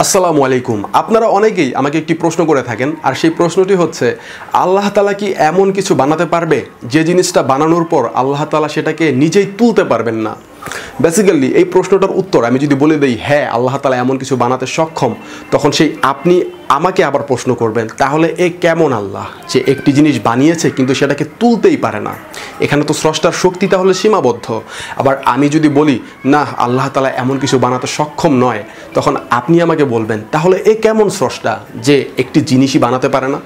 আসসালামু আলাইকুম। আপনারা অনেকেই আমাকে একটি প্রশ্ন করে থাকেন, আর সেই প্রশ্নটি হচ্ছে আল্লাহ তাআলা কি এমন কিছু বানাতে পারবে যে জিনিসটা বানানোর পর আল্লাহ তাআলা সেটাকে নিজেই তুলতে পারবেন না? বেসিক্যালি এই প্রশ্নটার উত্তর আমি যদি বলে দেই হ্যাঁ আল্লাহ তাআলা এমন কিছু বানাতে সক্ষম, তখন সেই আপনি আমাকে আবার প্রশ্ন করবেন তাহলে এ কেমন আল্লাহ যে একটি জিনিস বানিয়েছে কিন্তু সেটাকে তুলতেই পারে না? এখানে তো স্রষ্টার শক্তি তাহলে সীমাবদ্ধ। আবার আমি যদি বলি না আল্লাহ তাআলা এমন কিছু বানাতে সক্ষম নয়, তখন আপনি আমাকে বলবেন তাহলে এ কেমন স্রষ্টা যে একটি জিনিসই বানাতে পারে না?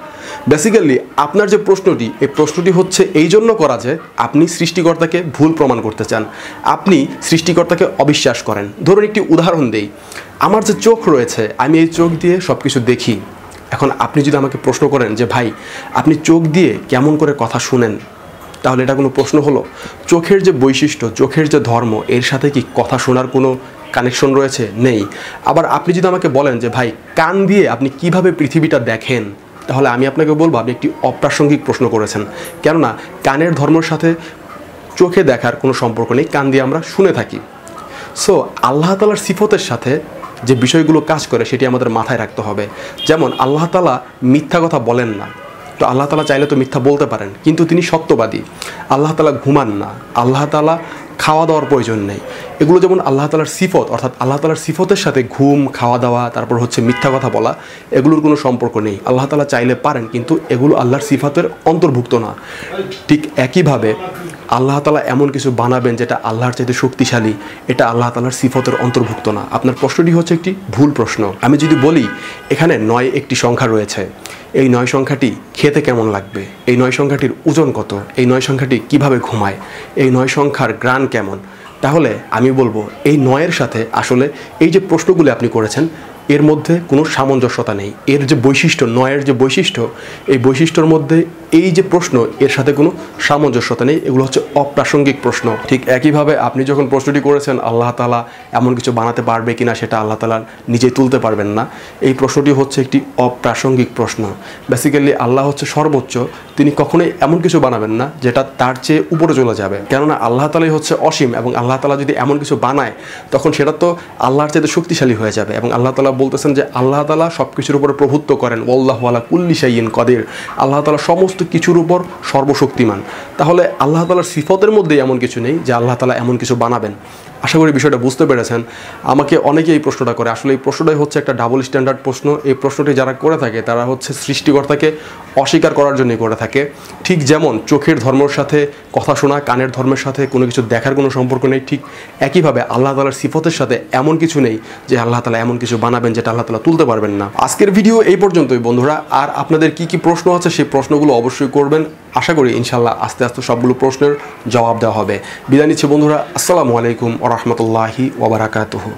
বেসিক্যালি আপনার যে প্রশ্নটি, এই প্রশ্নটি হচ্ছে এই জন্য করা যে আপনি সৃষ্টিকর্তাকে ভুল প্রমাণ করতে চান, আপনি সৃষ্টিকর্তাকে অবিশ্বাস করেন। ধরুন একটি উদাহরণ দেই, আমার যে চোখ রয়েছে আমি এই চোখ দিয়ে সব কিছু দেখি। এখন আপনি যদি আমাকে প্রশ্ন করেন যে ভাই আপনি চোখ দিয়ে কেমন করে কথা শুনেন, তাহলে এটা কোনো প্রশ্ন হলো? চোখের যে বৈশিষ্ট্য, চোখের যে ধর্ম, এর সাথে কি কথা শোনার কোনো কানেকশন রয়েছে? নেই। আবার আপনি যদি আমাকে বলেন যে ভাই কান দিয়ে আপনি কিভাবে পৃথিবীটা দেখেন, তাহলে আমি আপনাকে বলবো আপনি একটি অপ্রাসঙ্গিক প্রশ্ন করেছেন। কেননা কানের ধর্মের সাথে চোখে দেখার কোনো সম্পর্ক নেই, কান দিয়ে আমরা শুনে থাকি। সো আল্লাহ তাআলার সিফতের সাথে যে বিষয়গুলো কাজ করে সেটি আমাদের মাথায় রাখতে হবে। যেমন আল্লাহ তাআলা মিথ্যা কথা বলেন না, তো আল্লাহ তাআলা চাইলে তো মিথ্যা বলতে পারেন, কিন্তু তিনি সত্যবাদী। আল্লাহ তাআলা ঘুমান না, আল্লাহ তাআলা খাওয়া দাওয়ার প্রয়োজন নেই। এগুলো যেমন আল্লাহ তাআলার সিফত, অর্থাৎ আল্লাহ তাআলার সিফতের সাথে ঘুম, খাওয়া দাওয়া, তারপর হচ্ছে মিথ্যা কথা বলা, এগুলোর কোনো সম্পর্ক নেই। আল্লাহ তাআলা চাইলে পারেন, কিন্তু এগুলো আল্লাহর সিফতের অন্তর্ভুক্ত না। ঠিক একইভাবে আল্লাহ তাআলা এমন কিছু বানাবেন যেটা আল্লাহর চাইতে শক্তিশালী, এটা আল্লাহ তাআলার সিফতের অন্তর্ভুক্ত না। আপনার প্রশ্নটি হচ্ছে একটি ভুল প্রশ্ন। আমি যদি বলি এখানে 9 একটি সংখ্যা রয়েছে, এই 9 সংখ্যাটি খেতে কেমন লাগবে, এই 9 সংখ্যাটির ওজন কত, এই 9 সংখ্যাটি কিভাবে ঘুমায়, এই 9 সংখ্যার গ্রান কেমন, তাহলে আমি বলবো এই 9-এর সাথে আসলে এই যে প্রশ্নগুলি আপনি করেছেন এর মধ্যে কোনো সামঞ্জস্যতা নেই। এর যে বৈশিষ্ট্য, 9-এর যে বৈশিষ্ট্য, এই বৈশিষ্ট্যর মধ্যে এই যে প্রশ্ন, এর সাথে কোনো সামঞ্জস্যতা নেই। এগুলো হচ্ছে অপ্রাসঙ্গিক প্রশ্ন। ঠিক একইভাবে আপনি যখন প্রশ্নটি করেছেন আল্লাহ তাআলা এমন কিছু বানাতে পারবে কিনা, সেটা আল্লাহ তাআলা নিজেই তুলতে পারবেন না, এই প্রশ্নটি হচ্ছে একটি অপ্রাসঙ্গিক প্রশ্ন। বেসিক্যালি আল্লাহ হচ্ছে সর্বোচ্চ, তিনি কখনোই এমন কিছু বানাবেন না যেটা তার চেয়ে উপরে চলে যাবে। কেননা আল্লাহ তাআলাই হচ্ছে অসীম, এবং আল্লাহ তাআলা যদি এমন কিছু বানায় তখন সেটা তো আল্লাহর চাইতে শক্তিশালী হয়ে যাবে। এবং আল্লাহ তাআলা বলতেছেন যে আল্লাহ তাআলা সব কিছুর উপরে প্রভুত্ব করেন, ওয়াল্লাহু আলা কুল্লি শাইইন কাদির। আল্লাহ তাআলা সমস্ত কিছুর উপর সর্বশক্তিমান। তাহলে আল্লাহ তাআলার সিফতের মধ্যে এমন কিছু নেই যে আল্লাহ তাআলা এমন কিছু বানাবেন। আশা করি বিষয়টা বুঝতে পেরেছেন। আমাকে অনেকে এই প্রশ্নটা করে, আসলে এই প্রশ্নটাই হচ্ছে একটা ডাবল স্ট্যান্ডার্ড প্রশ্ন। এই প্রশ্নটি যারা করে থাকে তারা হচ্ছে সৃষ্টিকর্তাকে অস্বীকার করার জন্যই করে থাকে। ঠিক যেমন চোখের ধর্মের সাথে কথা শোনা, কানের ধর্মের সাথে কোনো কিছু দেখার কোনো সম্পর্ক নেই, ঠিক একইভাবে আল্লাহ তাআলার সিফতের সাথে এমন কিছু নেই যে আল্লাহ তাআলা এমন কিছু বানাবেন যেটা আল্লাহ তাআলা তুলতে পারবেন না। আজকের ভিডিও এই পর্যন্তই বন্ধুরা। আর আপনাদের কি কি প্রশ্ন আছে সেই প্রশ্নগুলো অবশ্যই করবেন। আশা করি ইনশাল্লাহ আস্তে আস্তে সবগুলো প্রশ্নের জবাব দেওয়া হবে। বিদায় নিচ্ছি বন্ধুরা। আসসালামু আলাইকুম ওয়া রাহমাতুল্লাহি ওয়া বারাকাতুহু।